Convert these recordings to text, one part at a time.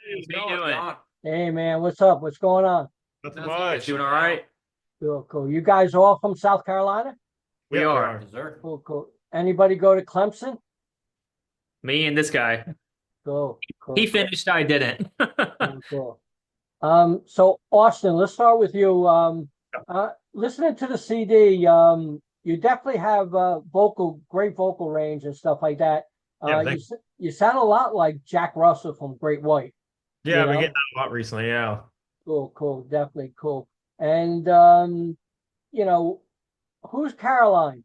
How's it How you going, doing? John? Hey man, what's up? What's going on? Nothing Nothing much. much. Doing all right? Cool, cool. You guys all from South Carolina? We Yep, we are. are. DAZR. Cool, cool. Anybody go to Clemson? Me and this guy. Cool, He cool, cool, finished, I didn't. cool, cool. So Austin, let's start with you. Listening to the CD, you definitely have great vocal range and stuff like that. Yeah, You sound a lot like Jack Russell from Great White, yeah, you I've been getting know? that a lot recently. Yeah. Cool, cool, definitely cool. And you know, who's Caroline?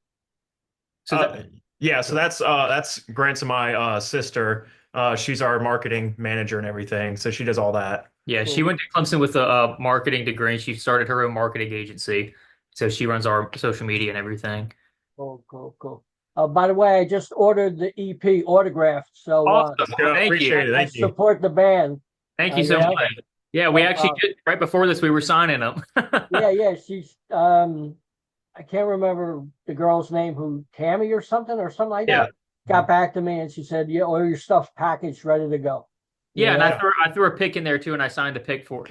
So that, Uh, yeah. So that's Grant's my sister. She's our marketing manager and everything. So she does all that. yeah, she Cool, went to Clemson with a marketing degree. She started her own marketing agency. So she runs our social media and everything. cool, cool, cool. By the way, I just ordered the EP autographed, so Awesome. Yeah, Thank you. appreciate it. I Thank you. support the band. Thank you You so know, much. Yeah, we no actually problem. did, right before this, we were signing them. Yeah, yeah. She's I can't remember the girl's name who Tammy or something like Yeah. that. Got back to me and she said, "Yeah, all your stuff's packaged, ready to go." You Yeah, and know, I threw a pick in there too, and I signed the pick yeah, for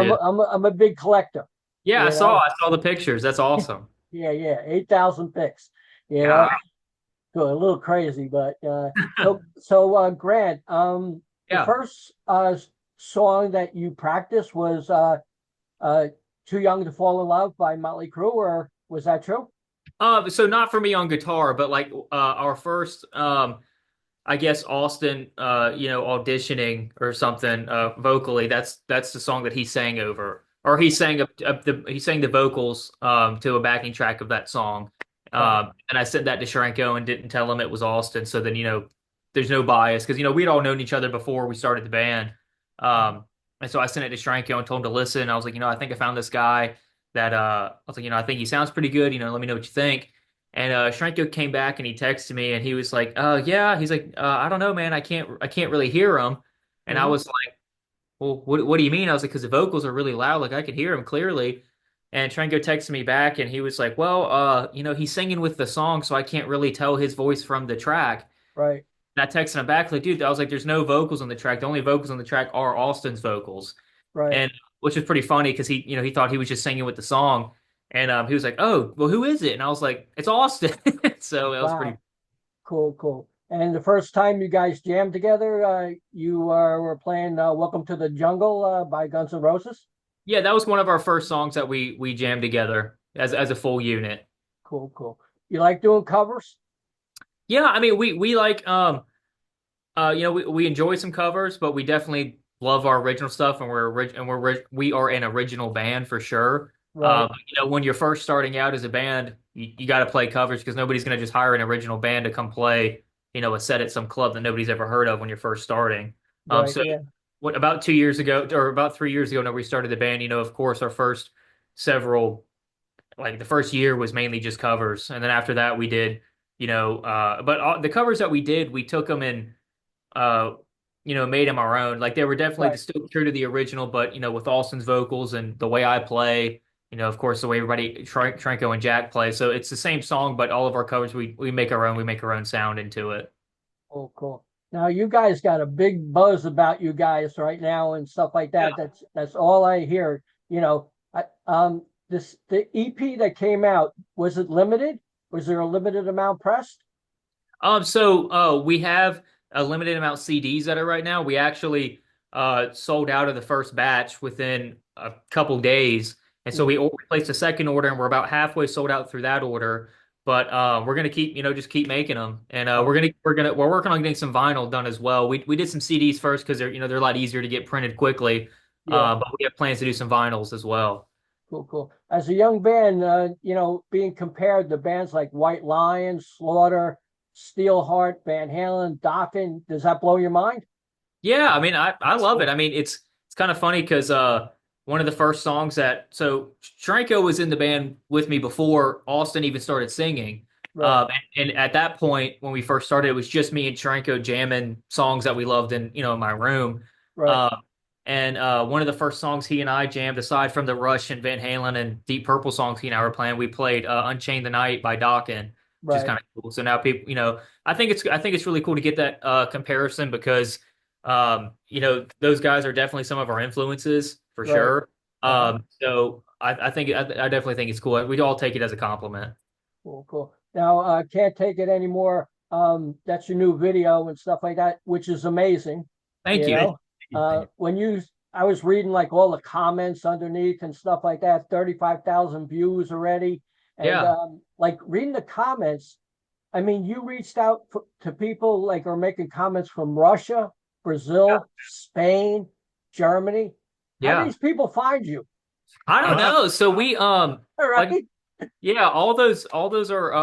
you. I'm a big collector. Yeah, You know, I saw the pictures. That's awesome. yeah, yeah, 8,000 picks. You Yeah. know, so a little crazy, but Grant, the Yeah. first song that you practiced was uh "Too Young to Fall in Love" by Motley Crüe, or was that true? So not for me on guitar, but like our first I guess Austin auditioning or something vocally, that's the song that he sang over. Or he sang the vocals to a backing track of that song. Right, And I sent that to Shranko and didn't tell him it was Austin, so then there's no bias because we'd all known each other before we started the band. And so I sent it to Shranko and told him to listen. I was like, I think I found this guy that I was like, I think he sounds pretty good, let me know what you think. And Shranko came back and he texted me and he was like, yeah." He's like, "I don't know, man. I can't really hear him." And I hmm was like, "Well, what do you mean?" I was like, "Because the vocals are really loud. Like I could hear him clearly." And Shranko texted me back and he was like, "Well, he's singing with the song, so I can't really tell his voice from the track." right, And I texted him back like, "Dude," I was like, "There's no vocals on the track. The only vocals on the track are Austin's vocals." right. And which was pretty funny because he thought he was just singing with the song. And he was like, "Oh, well, who is it?" And I was like, "It's Austin." So that was pretty. Wow, cool, cool. And the first time you guys jammed together, you were playing "Welcome to the Jungle" by Guns N' Roses. Yeah, that was one of our first songs that we jammed together as a full unit. Cool, cool. You like doing covers? Yeah, I mean we like we enjoy some covers, but we definitely love our original stuff, and we are an original band for sure. Right, When you're first starting out as a band, you got to play covers because nobody's going to just hire an original band to come play, a set at some club that nobody's ever heard of when you're first starting. right, So yeah, what about 2 years ago or about 3 years ago, whenever we started the band, of course, our first several like the first year was mainly just covers, and then after that we did, but the covers that we did, we took them and uh, made them our own. Like they were definitely right. still true to the original, but with Austin's vocals and the way I play, of course, the way everybody Shranko and Jack play. So it's the same song, but all of our covers we make our own. We make our own sound into it. Cool, cool. Now you guys got a big buzz about you guys right now and stuff like Yeah. that. That's all I hear. The EP that came out, was it limited? Was there a limited amount pressed? So we have a limited amount of CDs that are right now. We actually sold out of the first batch within a couple days, and so Mhm. we placed a second order, and we're about halfway sold out through that order. But we're gonna keep, just keep making them, and Oh, we're working on getting some vinyl done as well. We did some CDs first because they're a lot easier to get printed quickly, yeah, but we have plans to do some vinyls as well. cool, cool. As a young band, being compared to bands like White Lion, Slaughter, Steelheart, Van Halen, Dokken, does that blow your mind? Yeah, I mean, I love it. I mean, it's kind of funny because one of the first songs that so Shranko was in the band with me before Austin even started singing. Right, And at that point when we first started, it was just me and Shranko jamming songs that we loved in my room. right, Uh, and one of the first songs he and I jammed, aside from the Rush and Van Halen and Deep Purple songs he and I were playing, we played "Unchained the Night" by Dokken, which is right. kind of cool. So now people, I think it's really cool to get that comparison because those guys are definitely some of our influences for Right. sure. So I think I definitely think it's cool. We all take it as a compliment. Cool, cool. Now, can't take it anymore. That's your new video and stuff like that, which is amazing. Thank You you. know, I was reading like all the comments underneath and stuff like that. 35,000 views already, and Yeah. like reading the comments. I mean, you reached out to people like are making comments from Russia, Brazil, Spain, Germany. How do Yeah. these people find you? I don't know. So we All like right. yeah, all those are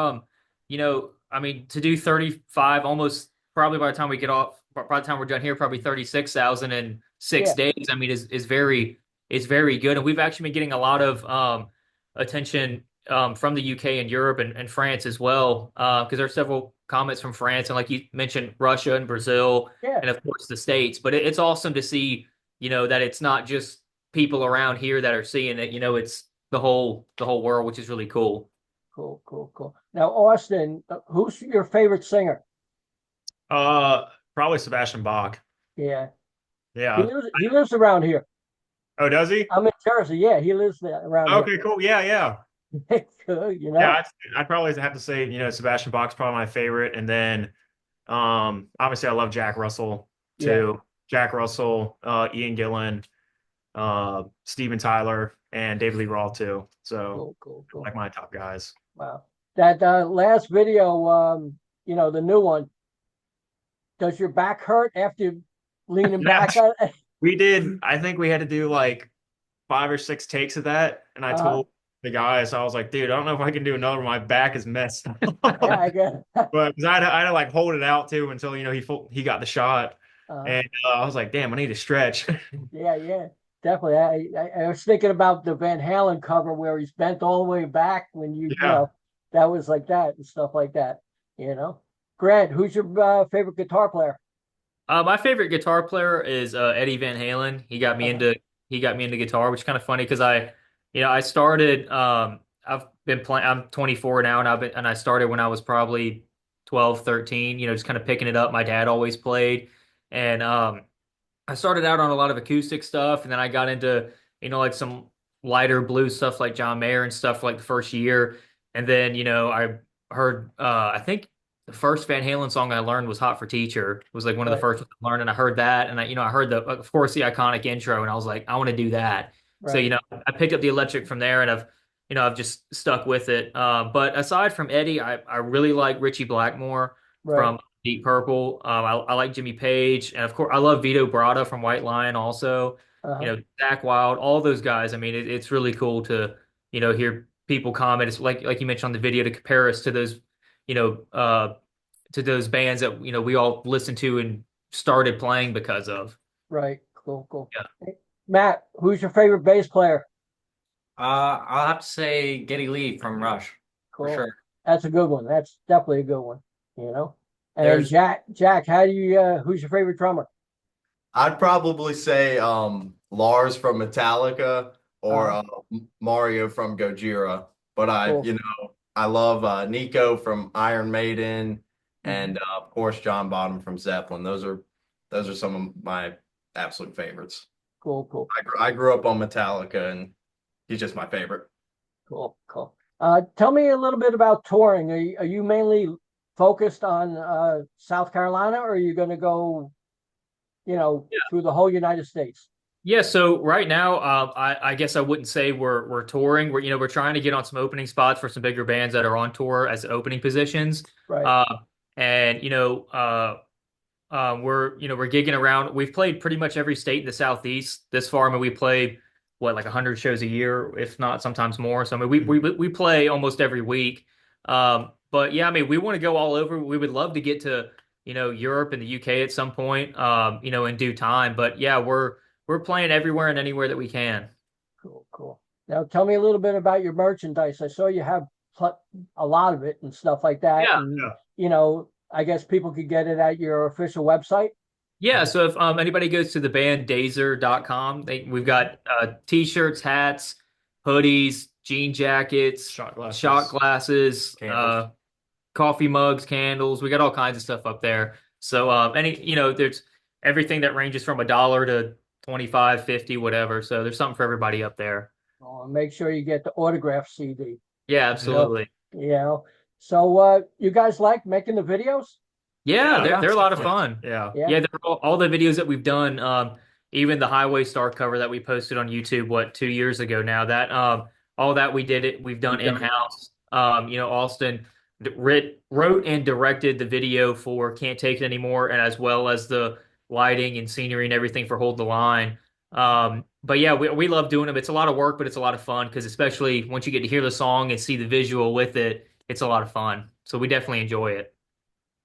I mean to do 35 almost probably by the time we get off by the time we're done here probably 36,000 in six Yeah. days. I mean is very good and we've actually been getting a lot of attention from the UK and Europe and France as well because there are several comments from France and like you mentioned Russia and Brazil Yeah. and of course the States. But it's awesome to see, that it's not just people around here that are seeing it, it's the whole world, which is really cool. Cool, cool, cool. Now, Austin, who's your favorite singer? Uh, Probably Sebastian Bach. Yeah, Yeah. he lives around here. Oh, does he? I'm in Jersey. Yeah, he lives there around here. Okay, cool. Yeah, yeah. Cool, you Yeah, know. I'd probably have to say, Sebastian Bach's probably my favorite. And then obviously I love Jack Russell Yeah, too. Jack Russell, Ian Gillan, Steven Tyler, and David Lee Roth too. So cool, cool, cool. like my top guys. Wow. That last video, the new one. Does your back hurt after leaning back? We did, I think we had to do like 5 or 6 takes of that. And I Uh, told the guys, I was like, dude, I don't know if I can do another one. My back is messed yeah, up. I guess. But 'cause I had to like hold it out too until he got the shot, Uh, and I was like, damn, I need to stretch. yeah, yeah, definitely. I was thinking about the Van Halen cover where he's bent all the way back when Yeah. that was like that and stuff like that. You know, Grant, who's your favorite guitar player? My favorite guitar player is Eddie Van Halen. Uh, He got me into guitar, which is kind of funny because I started I've been playing I'm 24 now and I started when I was probably 12, 13, just kind of picking it up. My dad always played and I started out on a lot of acoustic stuff and then I got into, like some lighter blues stuff like John Mayer and stuff like the first year. And then, I heard I think the first Van Halen song I learned was "Hot for Teacher." It was like one of the right, first ones I learned, and I heard that, and I heard of course, the iconic intro, and I was like, I want to do that. So, right, I picked up the electric from there, and I've just stuck with it. But aside from Eddie, I really like Richie Blackmore right. from Deep Purple. I like Jimmy Page, and of course, I love Vito Bratta from White Lion, also. Uh-huh. Zach Wild, all those guys. I mean, it's really cool to hear people comment. It's like you mentioned on the video to compare us to those you know, bands that we all listened to and started playing because of. Right. Cool, cool. Yeah. Hey, Matt, who's your favorite bass player? I'll have to say Geddy Lee from Rush for Cool. sure. That's a good one. That's definitely a good one, you know. And There's Jack, how do you who's your favorite drummer? I'd probably say Lars from Metallica or Uh, Mario from Gojira. But cool. I love Nico from Iron Maiden Mhm. and of course John Bonham from Zeppelin. Those are some of my absolute favorites. Cool, cool, I grew up on Metallica and he's just my favorite. cool, cool. Tell me a little bit about touring. Are you mainly focused on South Carolina or are you gonna go, through the whole United States? Yeah, so right now, I guess I wouldn't say we're touring. We're trying to get on some opening spots for some bigger bands that are on tour as opening positions. Right. Uh, and we're gigging around. We've played pretty much every state in the Southeast this far. I mean, we play what like 100 shows a year, if not sometimes more. So I mean, we play almost every week. But yeah, I mean, we want to go all over. We would love to get to Europe and the UK at some point, in due time. But yeah, we're playing everywhere and anywhere that we can. Cool, cool. Now tell me a little bit about your merchandise. I saw you have a lot of it and stuff like that. Yeah. And, Yeah. I guess people could get it at your official website. Yeah, so if anybody goes to the band DAZR.com, we've got t-shirts, hats, hoodies, jean jackets, Shot glasses. shot glasses, Candles. coffee mugs, candles. We got all kinds of stuff up there. So there's everything that ranges from $1 to 25, 50, whatever. So there's something for everybody up there. Oh, make sure you get the autograph CD. Yeah, You know, absolutely. you know. So you guys like making the videos? Yeah, Yeah, they're a lot of definitely. fun. Yeah. Yeah. Yeah, they're all the videos that we've done, even the Highway Star cover that we posted on YouTube, 2 years ago now, that all that we've done in-house. Austin wrote and directed the video for Can't Take It Anymore, and as well as the lighting and scenery and everything for Hold the Line. But yeah, we love doing them. It's a lot of work, but it's a lot of fun because especially once you get to hear the song and see the visual with it, it's a lot of fun. So we definitely enjoy it.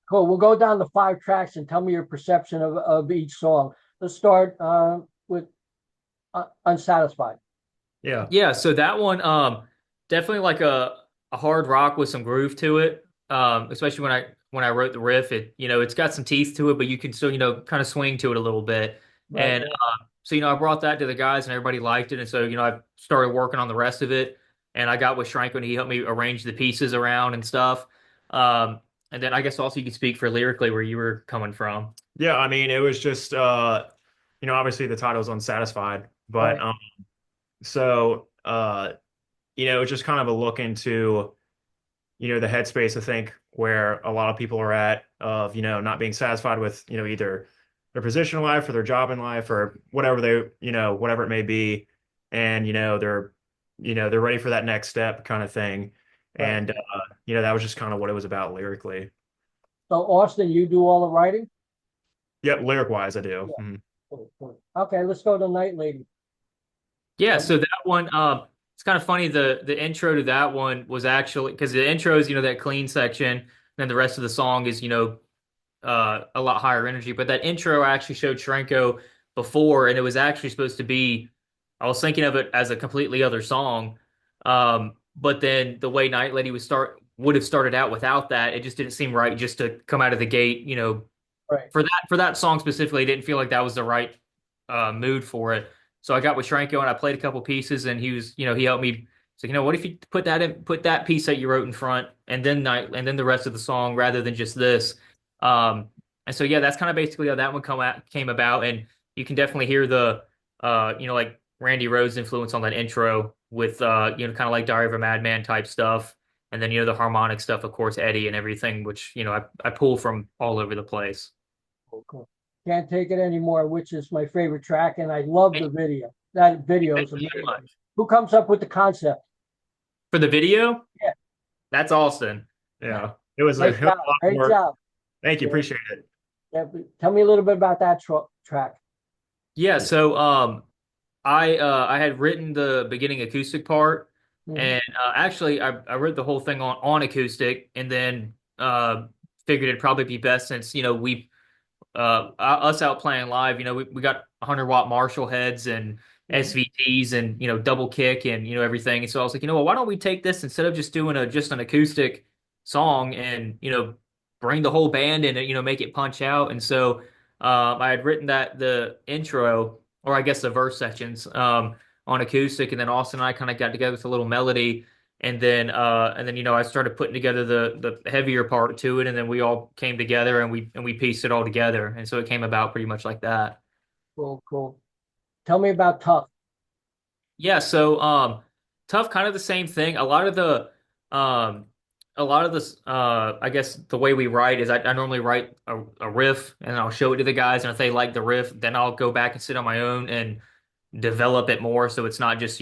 Cool. We'll go down the 5 tracks and tell me your perception of each song. Let's start with Unsatisfied. Yeah. Yeah, so that one, definitely like a hard rock with some groove to it. Especially when I wrote the riff, it's got some teeth to it, but you can still, kind of swing to it a little bit. Right. And so, I brought that to the guys and everybody liked it. And so, I started working on the rest of it. And I got with Shranko and he helped me arrange the pieces around and stuff. And then I guess also you could speak for lyrically where you were coming from. Yeah, I mean, it was just obviously the title's Unsatisfied, but Right. so it's just kind of a look into, the headspace, I think, where a lot of people are at of, not being satisfied with, either their position in life or their job in life or whatever whatever it may be. And, they're ready for that next step kind of thing. Right. And, that was just kind of what it was about lyrically. So Austin, you do all the writing? Yep, lyric wise, I do. Yeah. Mhm. Cool. Okay, let's go to Night Lady. Yeah, so that one, it's kind of funny. The intro to that one was actually because the intro is, that clean section, and then the rest of the song is, a lot higher energy. But that intro I actually showed Shranko before, and it was actually supposed to be, I was thinking of it as a completely other song. But then the way Night Lady would have started out without that, it just didn't seem right just to come out of the gate, Right. for that song specifically, I didn't feel like that was the right mood for it. So I got with Shranko and I played a couple pieces, and he was, he helped me. So what if you put that piece that you wrote in front, and then the rest of the song rather than just this. And so yeah, that's kind of basically how that one came about, and you can definitely hear the, like Randy Rhoads influence on that intro with, kind of like Diary of a Madman type stuff, and then the harmonic stuff, of course, Eddie and everything, which I pull from all over the place. Cool. Can't Take It Anymore, which is my favorite track, and I love the video. That video is Thank you so amazing. much. Who comes up with the concept? For the video? Yeah. That's Austin. Yeah. It was Great a job. lot Great more. job. Thank you. Yeah. Appreciate it. Yeah, tell me a little bit about that track. Yeah, so I had written the beginning acoustic part, Mhm. and actually I wrote the whole thing on acoustic, and then figured it'd probably be best since we us out playing live, we got 100-watt Marshall heads and SVTs and double kick and everything. And so I was like, why don't we take this instead of just doing just an acoustic song and bring the whole band in and make it punch out. And so I had written the intro, or I guess the verse sections, on acoustic, and then Austin and I kind of got together with a little melody. And then I started putting together the heavier part to it, and then we all came together and we pieced it all together, and so it came about pretty much like that. Cool. Tell me about Tough. Yeah, so Tough, kind of the same thing. I guess the way we write is I normally write a riff and I'll show it to the guys, and if they like the riff, then I'll go back and sit on my own and develop it more, so it's not just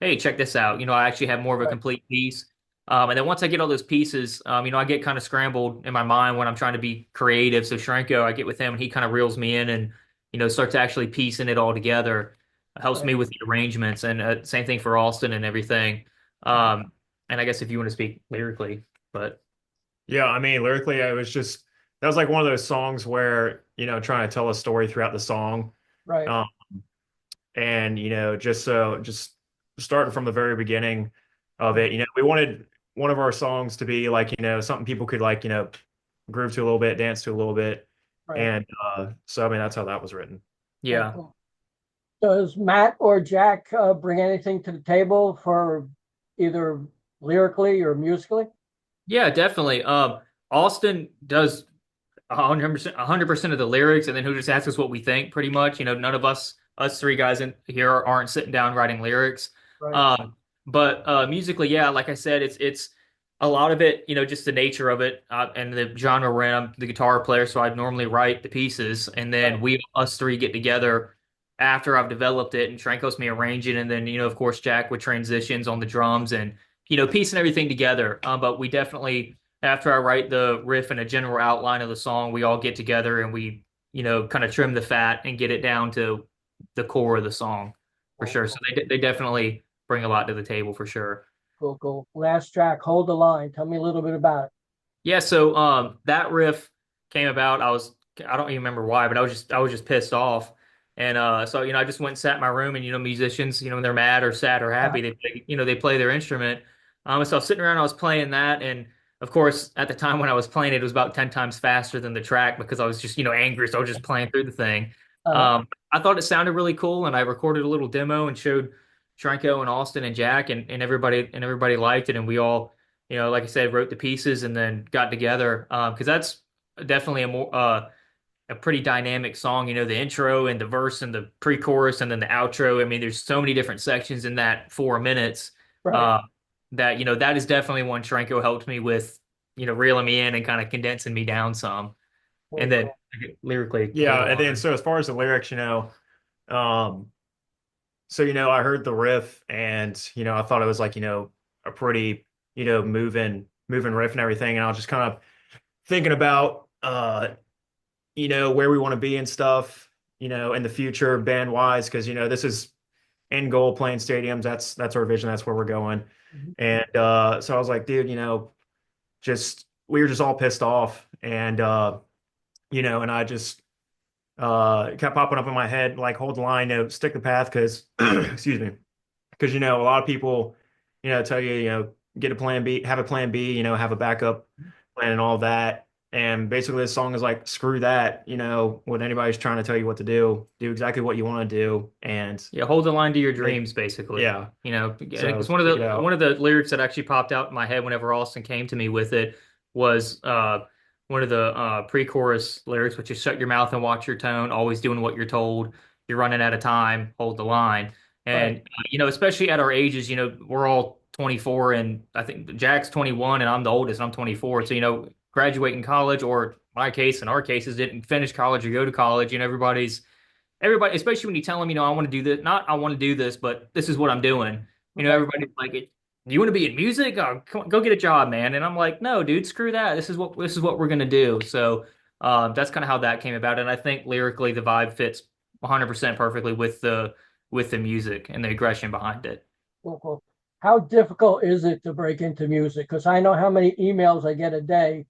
hey, check this out. I actually have more of a Right. complete piece. And then once I get all those pieces, I get kind of scrambled in my mind when I'm trying to be creative. So Shranko, I get with him and he kind of reels me in and starts actually piecing it all together. Helps me Right. with the arrangements, and same thing for Austin and everything. And I guess if you want to speak lyrically, but Yeah, I mean, lyrically, that was like one of those songs where, trying to tell a story throughout the song. Right. Um, and, just starting from the very beginning of it, we wanted one of our songs to be like, something people could like, groove to a little bit, dance to a little bit. Right. And so, I mean, that's how that was written. yeah. Cool. Does Matt or Jack bring anything to the table for either lyrically or musically? Yeah, definitely. Austin does 100% of the lyrics, and then he'll just ask us what we think, pretty much. None of us three guys in here aren't sitting down writing lyrics. Right. But musically, yeah, like I said, it's a lot of it, just the nature of it, and the genre we're in. I'm the guitar player, so I'd normally write the pieces, and then Right. us three get together after I've developed it, and Trank helps me arrange it, and then of course Jack with transitions on the drums and piecing everything together. But we definitely, after I write the riff and a general outline of the song, we all get together and we kind of trim the fat and get it down to the core of the song for Cool, sure. So cool, they definitely bring a lot to the table for sure. cool, cool. Last track, Hold the Line. Tell me a little bit about it. Yeah, so that riff came about. I don't even remember why, but I was just pissed off. And so I just went and sat in my room, and musicians, when they're mad or sad or Uh, happy, they play their instrument. And so I was sitting around, I was playing that, and of course at the time when I was playing it, it was about 10 times faster than the track because I was just angry, so I was just playing through the thing. uh, I thought it sounded really cool, and I recorded a little demo and showed Shranko and Austin and Jack, and everybody liked it, and we all like I said, wrote the pieces and then got together. Because that's definitely a pretty dynamic song. The intro and the verse and the pre-chorus and then the outro. I mean, there's so many different sections in that 4 minutes. right. Uh, that that is definitely one Shranko helped me with. Reeling me in and kind of condensing me down some. Cool, And then cool. lyrically, hold Yeah, the and then line. so as far as the lyrics, um, so I heard the riff and I thought it was like, a pretty, moving riff and everything. And I was just kind of thinking about where we want to be and stuff, in the future band wise, because this is end goal playing stadiums. That's our vision, that's where we're going. Mhm. And so I was like, dude, just we were just all pissed off and and I just kept popping up in my head, like hold the line, stick the path, because excuse me, because a lot of people, tell you, get a plan B, have a plan B, have a backup plan and all that. And basically, this song is like, screw that, when anybody's trying to tell you what to do exactly what you want to do, and Yeah, hold the line to your make, dreams, basically. yeah. So Because stick it one out. of the lyrics that actually popped out in my head whenever Austin came to me with it was one of the pre-chorus lyrics, which is "Shut your mouth and watch your tone, always doing what you're told. You're running out of time. Hold the line." Right. And especially at our ages, we're all 24, and I think Jack's 21, and I'm the oldest, and I'm 24. So graduating college, or my case, in our cases, didn't finish college or go to college. Everybody, especially when you tell them, I want to do this, not I want to do this, but this is what I'm doing. Right. Everybody's like, "Do you want to be in music? Oh, come on, go get a job, man." And I'm like, no, dude, screw that. This is what we're gonna do. So that's kind of how that came about. And I think lyrically, the vibe fits 100% perfectly with the music and the aggression behind it. Cool, cool. How difficult is it to break into music? Because I know how many emails I get a day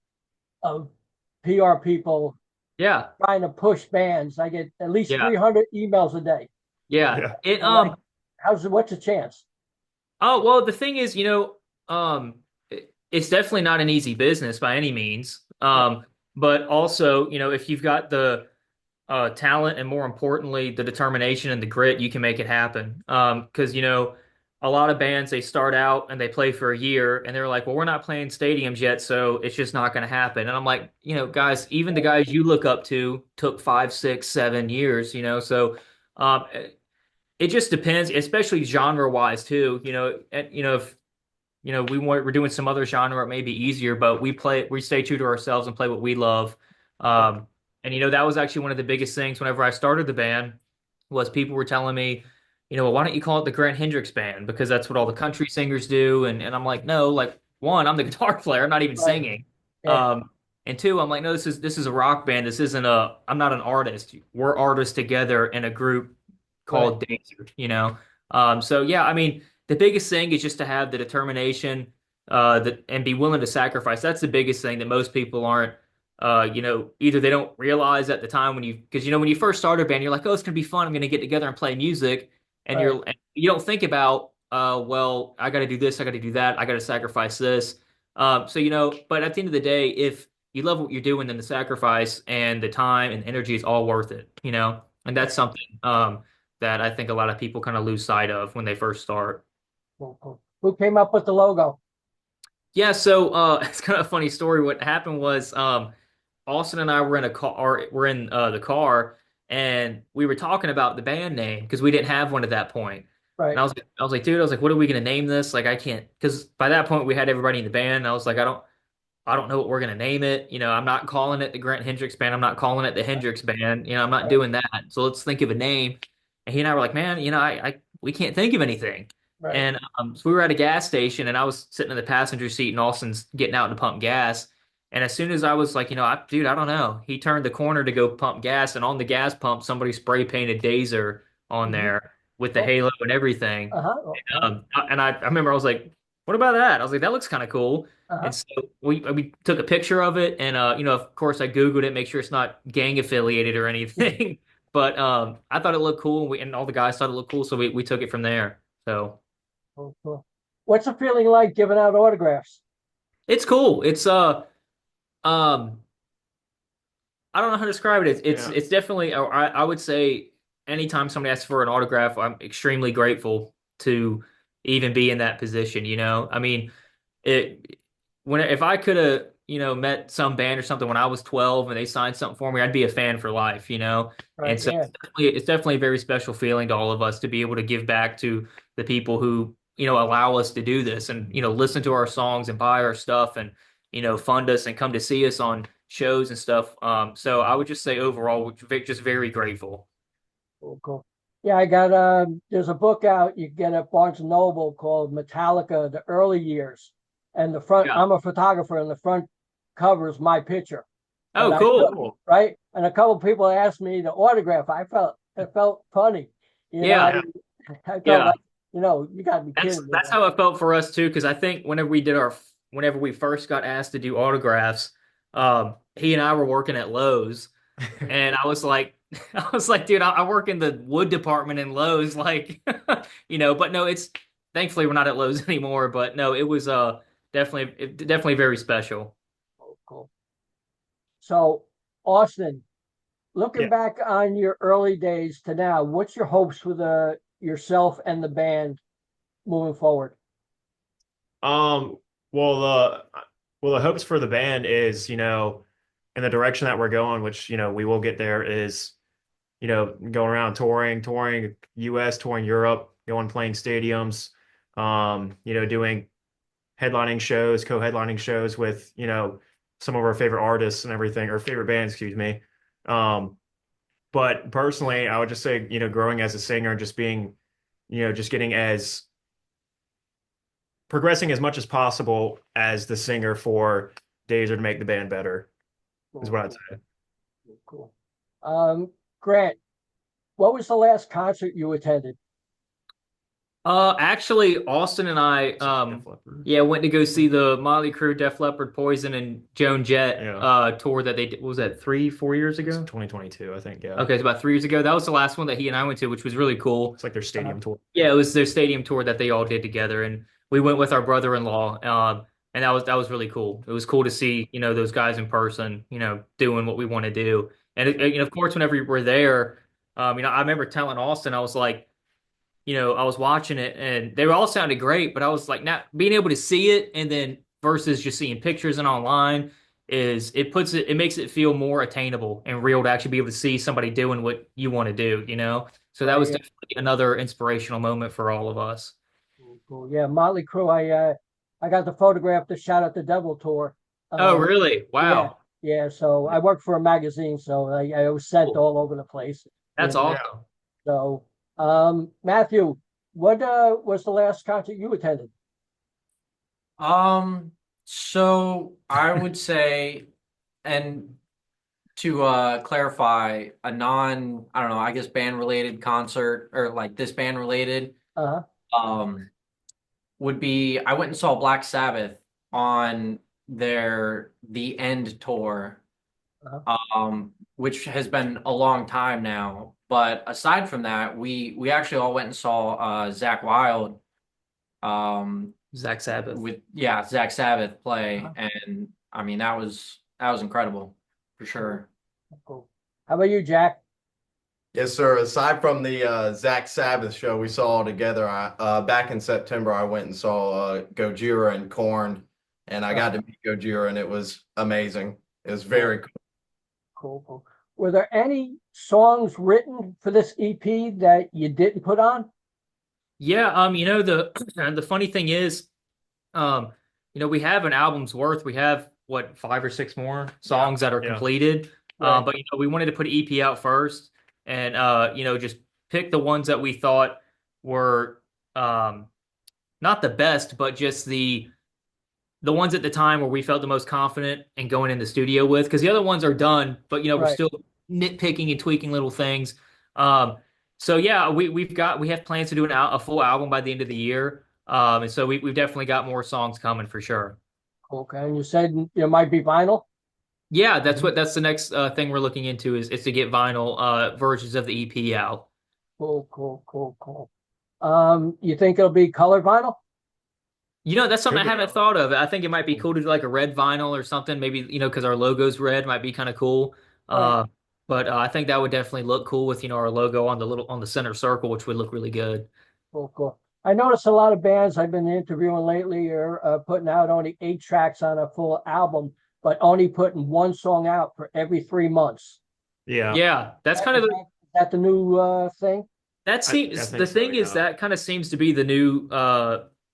of PR people Yeah, trying to push bands. I get at least yeah, 300 emails a day. yeah. Yeah. It I'm like, what's the chance? Oh, well, the thing is, it's definitely not an easy business by any means. But also, if you've got the talent and more importantly, the determination and the grit, you can make it happen. Because, a lot of bands, they start out and they play for a year and they're like, well, we're not playing stadiums yet, so it's just not going to happen. And I'm like, guys, even the guys you look up to took 5, 6, 7 years, so. Um, it just depends, especially genre wise too. If we're doing some other genre, it may be easier, but we stay true to ourselves and play what we love. Um, and that was actually one of the biggest things whenever I started the band was people were telling me, well, why don't you call it the Grant Hendrix Band? Because that's what all the country singers do. And I'm like, no, like one, I'm the guitar player, I'm not even Right. singing. Yeah. Um, and two, I'm like, no, this is a rock band. I'm not an artist. We're artists together in a group Right. called DAZR, So yeah, I mean, the biggest thing is just to have the determination, and be willing to sacrifice. That's the biggest thing that most people aren't, either they don't realize at the time because when you first start a band, you're like, oh, it's gonna be fun. I'm gonna get together and play music, and Right. you don't think about, well, I got to do this, I got to do that, I got to sacrifice this. So but at the end of the day, if you love what you're doing, then the sacrifice and the time and energy is all worth it, and that's something that I think a lot of people kind of lose sight of when they first start. Cool, cool. Who came up with the logo? Yeah, so it's kind of a funny story. What happened was Austin and I were in a car, we're in the car, and we were talking about the band name because we didn't have one at that point. And Right. I was like, dude, I was like, what are we gonna name this? Like, I can't, because by that point we had everybody in the band. And I was like, I don't know what we're gonna name it. You know, I'm not calling it the Grant Hendrix Band. I'm not calling it the Hendrix Band. You know, I'm not Right. doing that. So let's think of a name. And he and I were like, man, you know, we can't think of anything. Right. And so we were at a gas station, and I was sitting in the passenger seat, and Austin's getting out to pump gas. And as soon as I was like, you know, dude, I don't know. He turned the corner to go pump gas, and on the gas pump, somebody spray painted DAZR on Hmm. there with the Oh, halo and everything. uh-huh. Uh-huh. And I remember I was like, what about that? I was like, that looks kind of cool. Uh-huh. And so we took a picture of it, and you know, of course, I Googled it, make sure it's not gang affiliated or anything. But I thought it looked cool, and, and all the guys thought it looked cool, so we took it from there. So Cool, cool. What's the feeling like giving out autographs? it's cool. It's um I don't know how to describe it. Yeah. It's definitely, or I would say, anytime somebody asks for an autograph, I'm extremely grateful to even be in that position. You know, I mean, it when if I could have, you know, met some band or something when I was 12 and they signed something for me, I'd be a fan for life. You know, and Right. so Yeah. it's definitely a very special feeling to all of us to be able to give back to the people who, you know, allow us to do this and, you know, listen to our songs and buy our stuff and, you know, fund us and come to see us on shows and stuff. So I would just say overall, we're just very grateful. Cool, cool. Yeah, I got there's a book out you get at Barnes and Noble called Metallica, the early years. And the front, Yeah. I'm a photographer, and the front cover is my picture. And Oh, I cool. Cool. right? And a couple of people asked me to autograph. It felt funny. You know, Yeah. Yeah. I felt Yeah. like, you gotta be kidding me, That's man. how it felt for us too, because I think whenever we first got asked to do autographs, he and I were working at Lowe's, and I was like, I was like, dude, I work in the wood department in Lowe's, like, you know, but no, it's thankfully we're not at Lowe's anymore, but no, it was definitely very special. Cool, cool. So, Austin, looking Yeah. back on your early days to now, what's your hopes for the yourself and the band moving forward? Um, well, the hopes for the band is, you know, in the direction that we're going, which, you know, we will get there, is, you know, going around touring US, touring Europe, going playing stadiums, you know, doing headlining shows, co-headlining shows with, you know, some of our favorite artists and everything, or favorite bands, excuse me. Um, but personally, I would just say, you know, growing as a singer and just being, you know, just getting as progressing as much as possible as the singer for DAZR to make the band better is Cool, what I'd cool, say. cool. Grant, what was the last concert you attended? Actually, Austin and I, Def Leppard. yeah, went to go see the Motley Crüe, Def Leppard, Poison, and Joan Jett Yeah. tour that they did. What was that 3, 4 years It's ago? 2022, I think. Yeah. Okay, it's about 3 years ago. That was the last one that he and I went to, which was really cool. It's like their Uh, stadium tour. Yeah, it was their stadium tour that they all did together, and we went with our brother-in-law, and that was really cool. It was cool to see, you know, those guys in person, you know, doing what we want to do. And you know, of course, whenever we were there, you know, I remember telling Austin, I was like, you know, I was watching it, and they all sounded great, but I was like, not being able to see it, and then versus just seeing pictures and online is it makes it feel more attainable and real to actually be able to see somebody doing what you want to do, you know? So that right, was yeah, definitely another inspirational moment for all of us. cool, cool. Yeah, Motley Crue. I got the photograph the Shout at the Devil tour. Oh, Um, really? yeah, Wow. yeah. So I worked for a magazine, so I was sent Cool. all over the place. You That's know, Yeah. awesome. so Matthew, what was the last concert you attended? Um, so I would say, and to clarify, I don't know, I guess band related concert or like this band related, Uh-huh. um, would be I went and saw Black Sabbath on their The End tour, Uh-huh. which has been a long time now. But aside from that, we actually all went and saw Zach Wild, um, Zach Sabbath. with Zach Sabbath play, Uh-huh. and I mean that was incredible for Cool, sure. cool. How about you, Jack? Yes, sir. Aside from the Zach Sabbath show we saw all together, back in September, I went and saw Gojira and Korn, and I got to meet Gojira, and it was amazing. It was very cool. Cool, cool. Were there any songs written for this EP that you didn't put on? Yeah, the the funny thing is, um, we have an album's worth. We have what, 5 or 6 more songs that are Yeah. completed. Right, But we wanted to put EP out first, and just pick the ones that we thought were not the best, but just the ones at the time where we felt the most confident in going in the studio with, because the other ones are done, but we're right. still nitpicking and tweaking little things. Um, so yeah, we have plans to do a full album by the end of the year. And so we've definitely got more songs coming for sure. Okay. And you said it might be vinyl? Yeah, that's the next thing we're looking into is to get vinyl versions of the EP out. Cool, cool, cool, cool. You think it'll be color vinyl? That's something Could I be. haven't thought of. I think it might be cool to do like a red vinyl or something. Maybe, because our logo's red might be kind of cool. Right. But I think that would definitely look cool with, our logo on the center circle, which would look really good. Cool, cool. I noticed a lot of bands I've been interviewing lately are putting out only 8 tracks on a full album, but only putting one song out for every 3 months. Yeah. Yeah, that's kind of Is that the new thing? that I seems think the so, thing is yeah. that kind of seems to be the new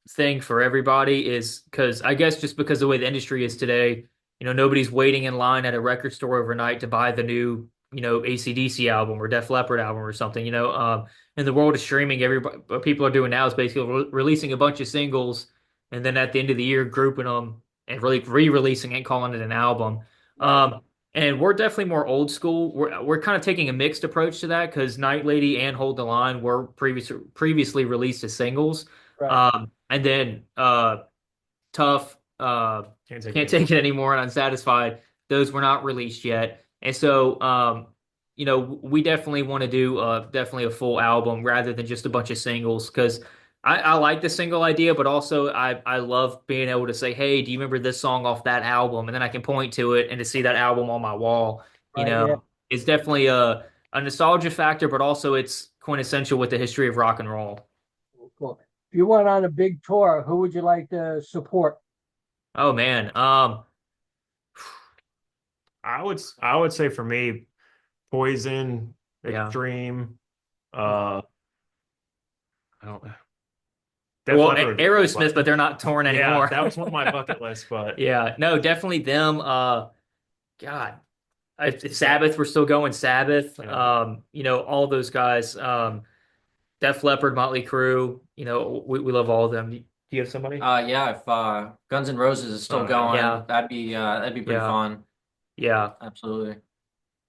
thing for everybody, is because I guess just because the way the industry is today, nobody's waiting in line at a record store overnight to buy the new, AC/DC album or Def Leppard album or something. In the world of streaming, everybody what people are doing now is basically releasing a bunch of singles and then at the end of the year grouping them and really re-releasing it and calling it an album. Right, And we're definitely more old school. We're kind of taking a mixed approach to that because Night Lady and Hold the Line were previously released as singles. right. And then Tough, Can't take Can't it Take anymore. It Anymore, and Unsatisfied. Those were not released yet. And so we definitely want to do definitely a full album rather than just a bunch of singles because I like the single idea, but also I love being able to say, hey, do you remember this song off that album? And then I can point to it and to see that album on my wall, Right, yeah. it's definitely a nostalgia factor, but also it's quintessential with the history of rock and roll. Cool, cool. If you went on a big tour, who would you like to support? Oh man. I would say for me, Poison, Yeah. Extreme, uh I don't Def Well, Leppard. Aerosmith, but they're not touring Yeah, anymore. that was one of my bucket lists, but Yeah, no, definitely them. God, if Sabbath, we're still going Sabbath. yeah. All those guys. Def Leppard, Motley Crüe. We love all of them. Do you have somebody? Yeah, if Guns N' Roses is still Yeah. going, Yeah, that'd be pretty yeah, fun. yeah. Absolutely.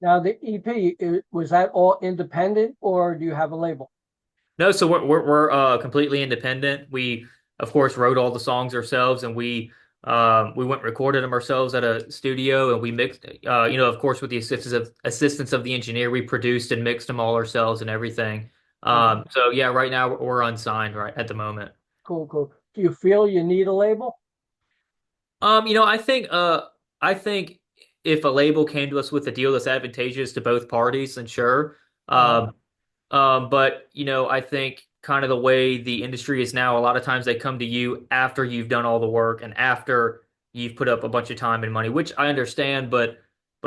Now, the EP, was that all independent or do you have a label? No, so we're completely independent. We of course wrote all the songs ourselves, and we went and recorded them ourselves at a studio, and we mixed. Of course, with the assistance of the engineer, we produced and mixed them all ourselves and everything. Mhm. So yeah, right now we're unsigned right at the moment. Cool, cool. Do you feel you need a label? I think if a label came to us with a deal that's advantageous to both parties, then sure. Uh-huh. But I think kind of the way the industry is now, a lot of times they come to you after you've done all the work and after you've put up a bunch of time and money, which I understand, but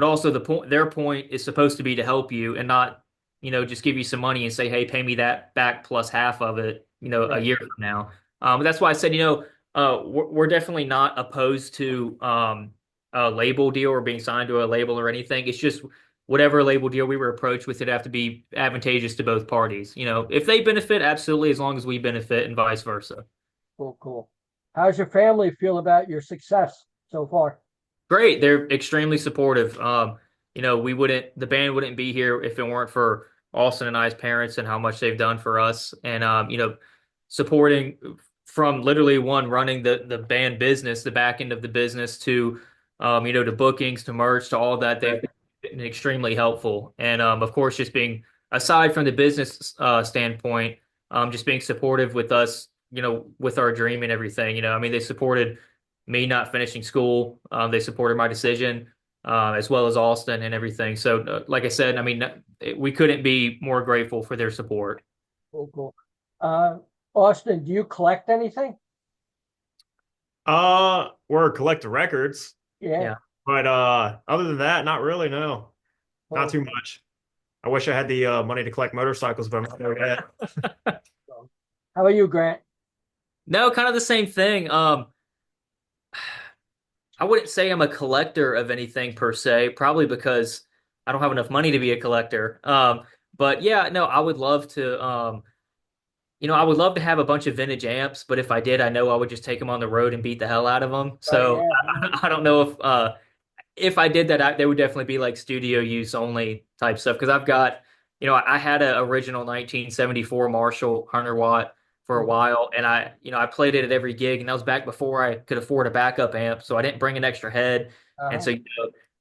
also their point is supposed to be to help you and not, just give you some money and say, hey, pay me that back plus half of it, a Right. year from now. But that's why I said, we're definitely not opposed to a label deal or being signed to a label or anything. It's just whatever label deal we were approached with, it have to be advantageous to both parties. If they benefit, absolutely, as long as we benefit and vice versa. Cool, cool. How's your family feel about your success so far? Great. They're extremely supportive. The band wouldn't be here if it weren't for Austin and I's parents and how much they've done for us. And, supporting from literally one running the band business, the back end of the business to, to bookings, to merch, to all that. They've been extremely helpful. And, of course, just being aside from the business, standpoint, just being supportive with us, with our dream and everything, I mean, they supported me not finishing school. They supported my decision, as well as Austin and everything. So, like I said, I mean, we couldn't be more grateful for their support. Cool, cool. Uh, Austin, do you collect anything? We're collecting records, Yeah. Yeah. but other than that, not really, no. Not too much. I wish I had the money to collect motorcycles, but I'm not there yet. How about you, Grant? No, kind of the same thing. I wouldn't say I'm a collector of anything per se, probably because I don't have enough money to be a collector. But yeah, no, I would love to. I would love to have a bunch of vintage amps, but if I did, I know I would just take them on the road and beat the hell out of them. So Yeah. I don't know if I did that, they would definitely be like studio use only type stuff. Because I've got, I had an original 1974 Marshall 100 watt for a while, and I played it at every gig, and that was back before I could afford a backup amp, so I didn't bring an extra head, and so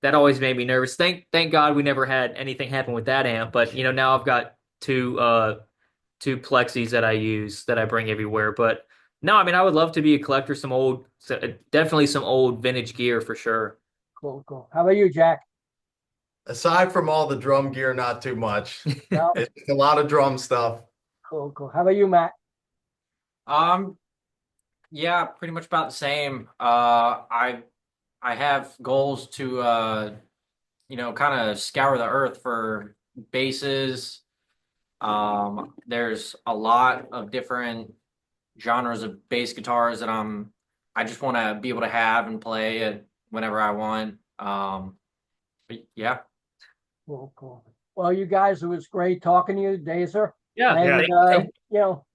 that always made me nervous. Thank God we never had anything happen with that amp, but now I've got two plexis that I use that I bring everywhere. But no, I mean I would love to be a collector, definitely some old vintage gear for sure. Cool, cool. How about you, Jack? Aside from all the drum gear, not too much. No? It's a lot of drum stuff. Cool, cool. How about you, Matt? Yeah, pretty much about the same. I have goals to kind of scour the earth for basses. There's a lot of different genres of bass guitars that I just want to be able to have and play it whenever I want. But yeah. Cool, cool. Well, you guys, it was great talking to you, DAZR. Yeah, And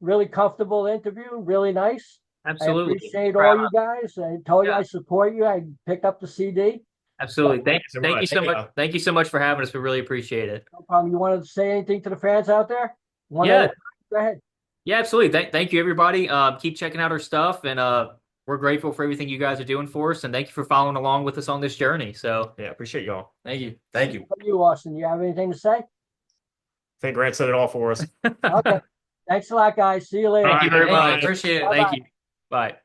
really comfortable interview, really nice. absolutely. I appreciate all you guys. I told you I support you. I picked up the CD. Absolutely. Thank you so much. much. Thank you so much for having us. We really appreciate it. No problem. You wanted to say anything to the fans out there? Go ahead. Yeah, absolutely. Thank you, everybody. Keep checking out our stuff, and we're grateful for everything you guys are doing for us, and thank you for following along with us on this journey. So Yeah, appreciate y'all. thank you. Thank you. How about you, Austin? You have anything to say? I think Grant said it all for us. Okay. Thanks a lot, guys. See you later. Thank you very All right, much. Appreciate it. Thank you. Bye.